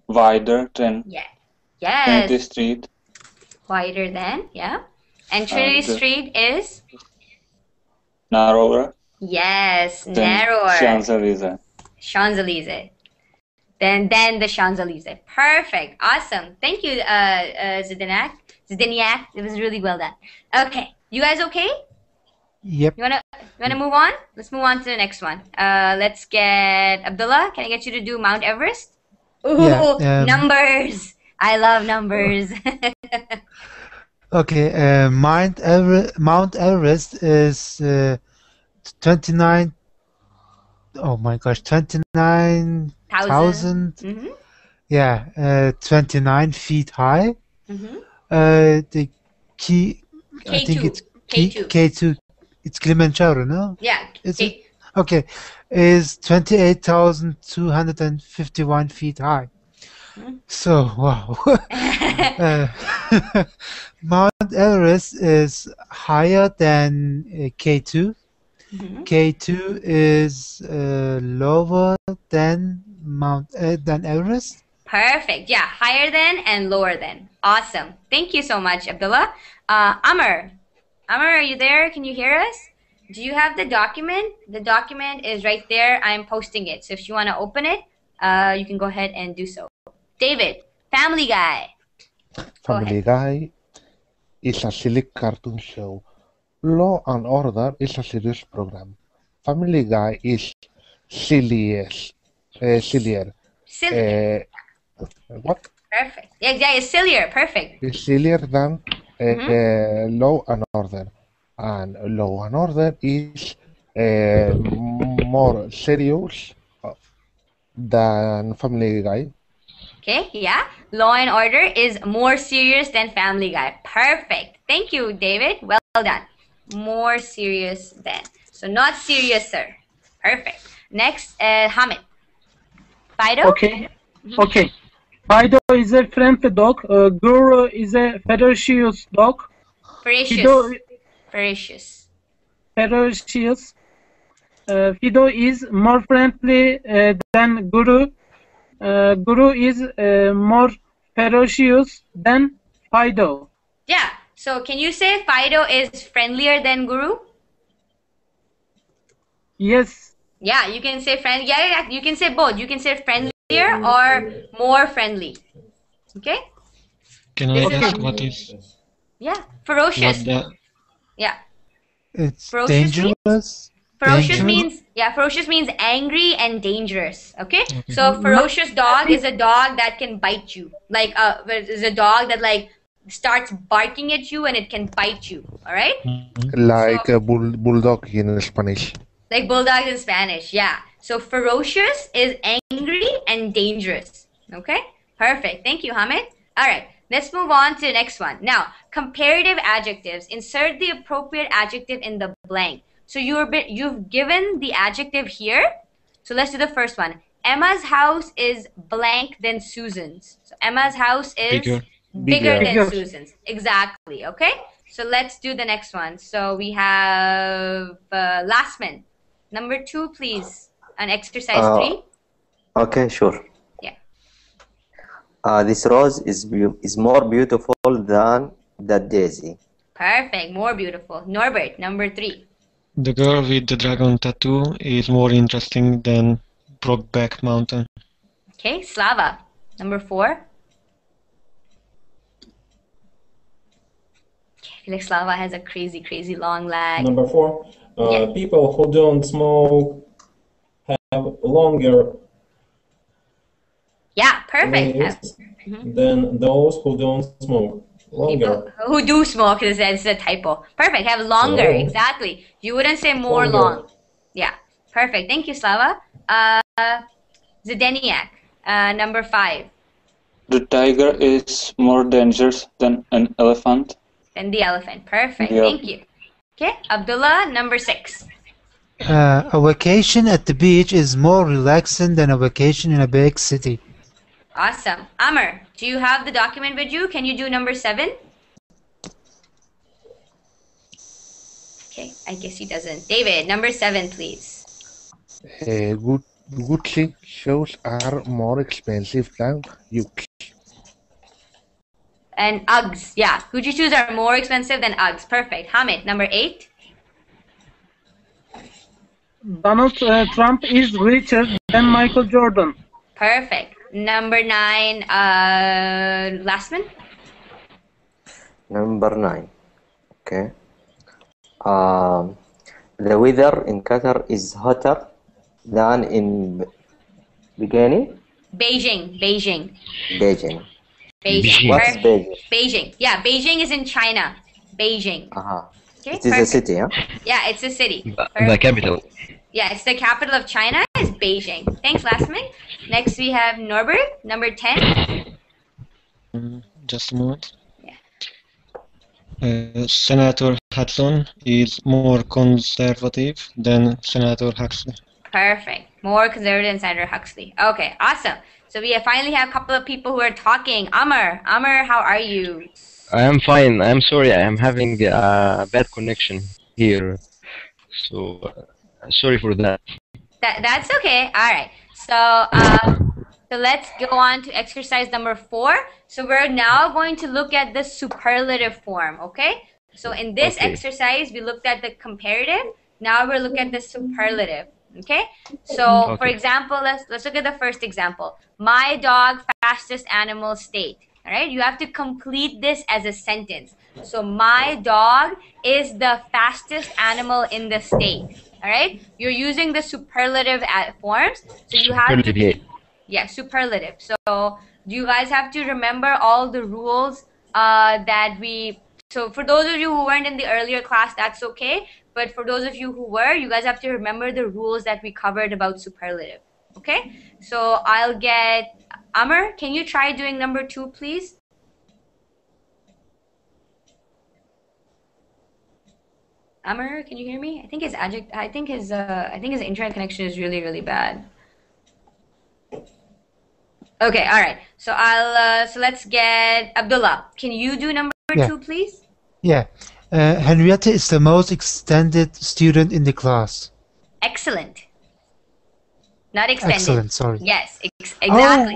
wider than Trinity Street. Wider than, yeah. And Trinity Street is? Narrower. Yes, narrower. Champs-Élysées. Champs-Élysées. Then the Champs-Élysées. Perfect. Awesome. Thank you, Zdeniak. It was really well done. Okay. You guys okay? Yep. You wanna move on? Let's move on to the next one. Let's get Abdullah. Can I get you to do Mount Everest? Ooh, numbers. I love numbers. Okay. Mount Everest is 29 oh my gosh, 29,000. Mm-hmm. Yeah, 29 feet high. Mm-hmm. The key, I think K2. it's K2. K2. It's Kilimanjaro, no? Yeah. Is it? Okay, is 28,251 feet high. So, wow. Mount Everest is higher than K2. Mhm. K2 is lower than than Everest. Perfect. Yeah, higher than and lower than. Awesome. Thank you so much, Abdullah. Amr, are you there? Can you hear us? Do you have the document? The document is right there. I'm posting it. So if you want to open it, you can go ahead and do so. David, Family Guy. Family Guy is a silly cartoon show. Law and Order is a serious program. Family Guy is sillier. Sillier. What? Perfect. Yeah, it's sillier. Perfect. It's sillier than Law and Order. And Law and Order is more serious than Family Guy. Okay, yeah. Law and Order is more serious than Family Guy. Perfect. Thank you, David. Well done. More serious than. So not seriouser. Perfect. Next, Hamid. Fido? Okay. Okay. Fido is a friendly dog. Guru is a ferocious dog. Fido, Ferocious. ferocious. Fido is more friendly than Guru. Guru is more ferocious than Fido. Yeah. So can you say Fido is friendlier than Guru? Yes. Yeah, you can say friendly. Yeah, you can say both. You can say friendlier or more friendly. Okay? Can I ask what is? Yeah, ferocious. Yeah. It's ferocious dangerous. Ferocious means ferocious means angry and dangerous. Okay? So ferocious dog is a dog that can bite you. Like is a dog that like starts barking at you and it can bite you. All right? Like a bulldog in Spanish. Like bulldog in Spanish. Yeah. So ferocious is angry and dangerous. Okay? Perfect. Thank you, Hamid. All right. Let's move on to the next one. Now, comparative adjectives. Insert the appropriate adjective in the blank. So you've given the adjective here. So let's do the first one. Emma's house is blank than Susan's. So Emma's house is bigger than Susan's. Exactly. Okay. So let's do the next one. So we have Lastman. Number 2, please. On exercise 3. Okay, sure. Yeah. This rose is more beautiful than that daisy. Perfect. More beautiful. Norbert, number 3. The girl with the dragon tattoo is more interesting than Brokeback Mountain. Okay, Slava, number 4. I feel like Slava has a crazy long lag. Number 4. People who don't smoke have longer Yeah, perfect. lives than those who don't smoke. Longer. People who do smoke, this is a typo. Perfect. Have longer. Exactly. You wouldn't say more long. Yeah. Perfect. Thank you, Slava. Zdeniak, number 5. The tiger is more dangerous than an elephant. Than the elephant. Perfect. Yep. Thank you. Okay. Abdullah, number 6. A vacation at the beach is more relaxing than a vacation in a big city. Awesome. Amr, do you have the document with you? Can you do number 7? Okay, I guess he doesn't. David, number 7, please. Gucci shoes are more expensive than Uggs. And Uggs. Yeah, Gucci shoes are more expensive than Uggs. Perfect. Hamid, number 8. Donald Trump is richer than Michael Jordan. Perfect. Number 9, Lastman. Number 9. Okay. The weather in Qatar is hotter than in Beijing. Beijing. What's Beijing? Beijing. Yeah, Beijing is in China. Beijing. Uh-huh. Okay, It is a city, huh? Yeah, it's a city. The capital. Yeah, it's the capital of China is Beijing. Thanks, Lasmin. Next we have Norbert, number 10. Just a moment. Senator Hudson is more conservative than Senator Huxley. Perfect. More conservative than Senator Huxley. Okay, awesome. So we finally have a couple of people who are talking. Amr, how are you? I am fine. I am sorry. I am having a bad connection here. So, sorry for that. That's okay. All right. So let's go on to exercise number 4. So we're now going to look at the superlative form, okay? So in this exercise, we looked at the comparative. Now we're looking at the superlative, okay? So for example, let's look at the first example. My dog, fastest animal state. All right, you have to complete this as a sentence. So my dog is the fastest animal in the state. All right, you're using the superlative forms. So you have to, yeah, superlative. So you guys have to remember all the rules that we. So for those of you who weren't in the earlier class, that's okay. But for those of you who were, you guys have to remember the rules that we covered about superlative. Okay, so I'll get Amr. Can you try doing number 2, please? Amr, can you hear me? I think his internet connection is really, really bad. Okay, all right. So so let's get Abdullah. Can you do number 2, please? Yeah. Henrietta is the most extended student in the class. Excellent. Not extended. Excellent, sorry. Yes, exactly.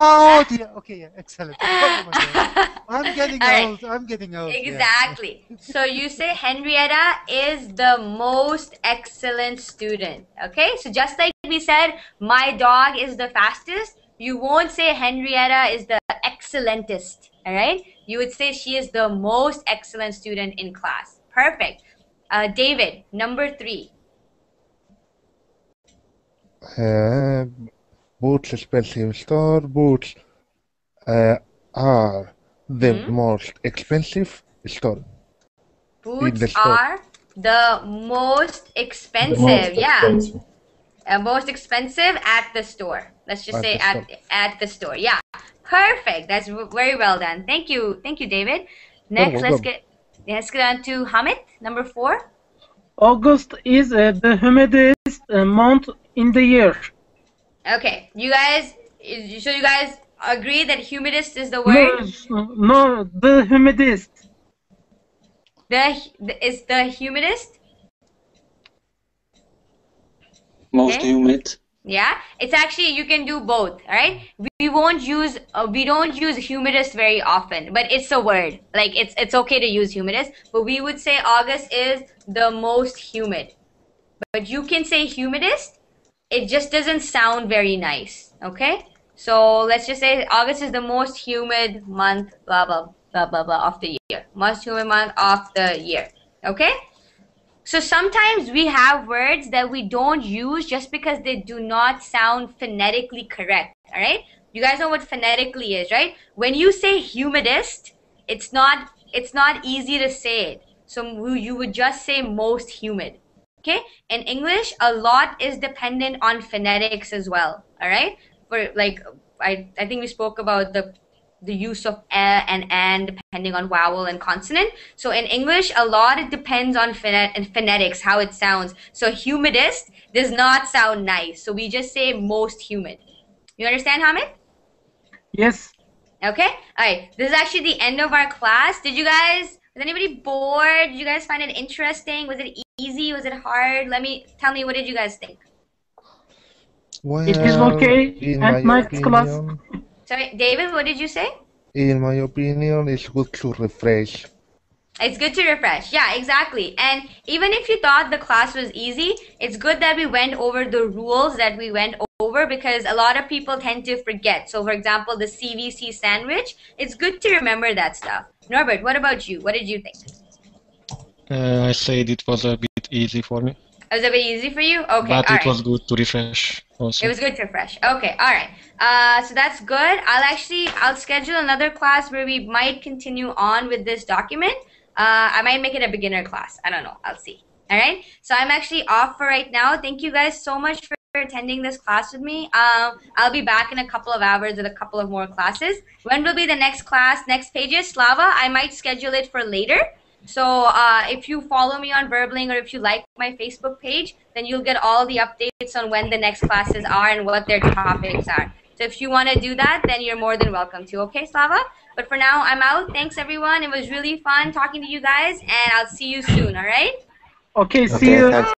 Oh dear. Okay, yeah, excellent. I'm getting old. I'm getting old. Exactly. Yeah. So you say Henrietta is the most excellent student. Okay, so just like we said, my dog is the fastest, you won't say Henrietta is the excellentest. All right, you would say she is the most excellent student in class. Perfect. David, number 3. Boots expensive store. Boots are the most expensive store. Boots are the most expensive. Most expensive at the store. Let's just say at the store. Yeah. Perfect. That's very well done. Thank you, David. Next, let's get on to Hamid, number 4. August is the humidest month in the year. Okay, you guys agree that humidest is the word? No, the humidest. Is the humidest? Most humid. Yeah, it's actually, you can do both. All right, we don't use humidest very often, but it's a word. Like it's okay to use humidest, but we would say August is the most humid. But you can say humidest. It just doesn't sound very nice. Okay, so let's just say August is the most humid month, blah blah blah blah blah, of the year. Most humid month of the year. Okay. So sometimes we have words that we don't use just because they do not sound phonetically correct. All right, you guys know what phonetically is, right? When you say humidest, it's not easy to say it. So you would just say most humid. Okay, in English, a lot is dependent on phonetics as well. All right, for like I think we spoke about the use of and depending on vowel and consonant. So in English, a lot it depends on phonetics, how it sounds. So humidest does not sound nice. So we just say most humid. You understand, Hamid? Yes. Okay. All right. This is actually the end of our class. Was anybody bored? Did you guys find it interesting? Was it easy? Was it hard? Tell me, what did you guys think? Well, it is okay. And next class. Sorry, David, what did you say? In my opinion, it's good to refresh. It's good to refresh. Yeah, exactly. And even if you thought the class was easy, it's good that we went over the rules that we went over, because a lot of people tend to forget. So, for example, the CVC sandwich, it's good to remember that stuff. Norbert, what about you? What did you think? I said it was a bit easy for me. It was a bit easy for you? Okay, but all it right. was good to refresh also. It was good to refresh. Okay, all right. So that's good. I'll schedule another class where we might continue on with this document. I might make it a beginner class. I don't know. I'll see. All right. So I'm actually off for right now. Thank you guys so much for attending this class with me. I'll be back in a couple of hours with a couple of more classes. When will be the next class, next pages? Slava, I might schedule it for later. So if you follow me on Verbling or if you like my Facebook page, then you'll get all the updates on when the next classes are and what their topics are. So if you want to do that, then you're more than welcome to. Okay, Slava? But for now, I'm out. Thanks, everyone. It was really fun talking to you guys, and I'll see you soon, all right? Okay, see Okay, you. thanks.